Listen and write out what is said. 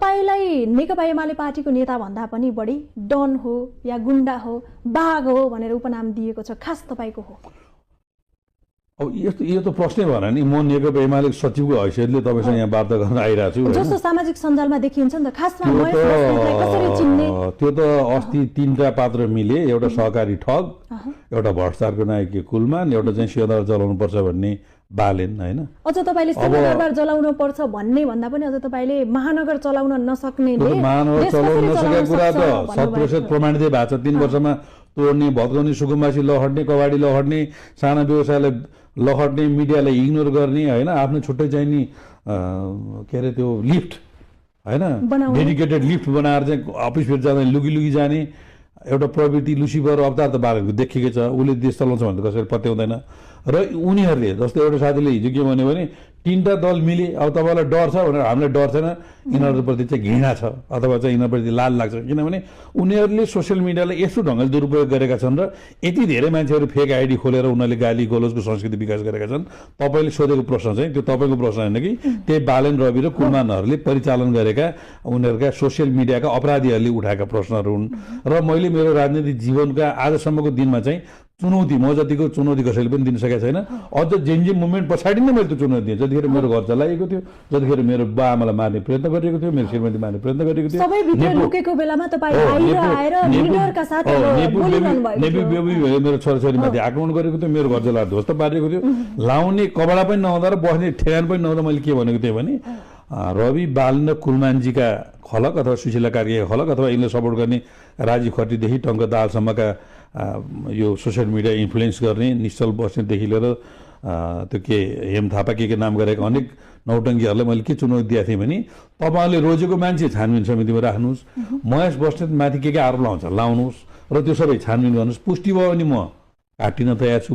तपाईलाई नेकपा एमाले पार्टीको नेता भन्दा पनि बढी डन हो या गुण्डा हो बाघ हो भनेर उपनाम दिएको छ, खास तपाईको हो? अब यो त प्रश्नै भएन नि। म नेकपा एमाले सचिवको हैसियतले तपाईसँग यहाँ वार्ता गर्न आइरहेको छु। जस्तो सामाजिक सञ्जालमा देखिन्छ नि त, खासमा महेश बस्नेतलाई कसरी चिन्ने? त्यो त अस्ति 3टा पात्र मिले, एउटा सहकारी ठग, एउटा भ्रष्टाचारको नायक कुलमान, एउटा चाहिँ सिंहदरबार जलाउनु पर्छ भन्ने बालेन, हैन? अझ तपाईले सिंहदरबार जलाउनु पर्छ भन्ने भन्दा पनि अझ तपाईले महानगर चलाउन नसक्नेले महानगर चलाउन नसकेको कुरा त 100% प्रमाणित भएको छ। 3 वर्षमा तोड्ने, भत्काउने, सुकुम्बासी लहट्ने, कबाडी लहट्ने, साना व्यवसायलाई लहट्ने, मिडियालाई इग्नोर गर्ने, हैन? आफ्नो छुट्टै चाहिँ नि के अरे त्यो लिफ्ट, हैन, डेडिकेटेड लिफ्ट बनाएर चाहिँ अफिसतिर जाँदा लुगी जाने एउटा प्रवृत्ति लुसिफर अवतार त बालकको देखेकै छ। उसले देश चलाउँछ भने त कसैले पत्याउँदैन। र उनीहरूले जस्तो एउटा साथीले हिजो के भन्यो भने 3टा दल मिले, अब तपाईँलाई डर छ भनेर हामीलाई डर छैन, यिनीहरूप्रति चाहिँ घृणा छ अथवा चाहिँ यिनीहरूप्रति लाज लाग्छ, किनभने उनीहरूले सोसियल मिडियालाई यस्तो ढङ्गले दुरुपयोग गरेका छन् र यति धेरै मान्छेहरू फेक आइडी खोलेर उनीहरूले गाली गलोजको संस्कृति विकास गरेका छन्। तपाईँले सोधेको प्रश्न चाहिँ त्यो तपाईँको प्रश्न होइन कि त्यही बालेन रवि र कुलमानहरूले परिचालन गरेका उनीहरूका सोसियल मिडियाका अपराधीहरूले उठाएका प्रश्नहरू हुन्। र मैले मेरो राजनीतिक जीवनका आजसम्मको दिनमा चाहिँ चुनौती, म जतिको चुनौती कसैले पनि दिन सकेको छैन। अझ जेनजी मुभमेन्ट पछाडि नै मैले त्यो चुनौती दिएँ। जतिखेर मेरो घर जलाइएको थियो, जतिखेर मेरो बा आमालाई मार्ने प्रयत्न गरिएको थियो, मेरो श्रीमती मार्ने प्रयत्न गरिएको थियो, सबै भित्र लुकेको बेलामा तपाईँ आएर लिडरका साथ बोलिरहनु भएको थियो। मेरो छोराछोरीमाथि आक्रमण गरेको थियो, मेरो घर जलाएर ध्वस्त पारेको थियो, लाउने कपडा पनि नहुँदा र बस्ने ठेगान पनि नहुँदा मैले के भनेको थिएँ भने रवि बालन र कुलमानजीका खलक अथवा सुशीला कार्कीका खलक अथवा यिनले सपोर्ट गर्ने राजीव खत्रीदेखि टङ्क दाहालसम्मका यो सोसियल मिडिया इन्फ्लुएन्स गर्ने निश्चल बस्नेदेखि लिएर त्यो के हेम थापा के नाम गरेका अनेक नौटङ्कीहरूलाई मैले के चुनौती दिएको थिएँ भने तपाईँहरूले रोजेको मान्छे छानबिन समितिमा राख्नुहोस्, महेश बस्नेत माथि के आरोप लाउँछ लाउनुहोस् र त्यो सबै छानबिन गर्नुहोस्, पुष्टि भयो भने म काटिन तयार छु।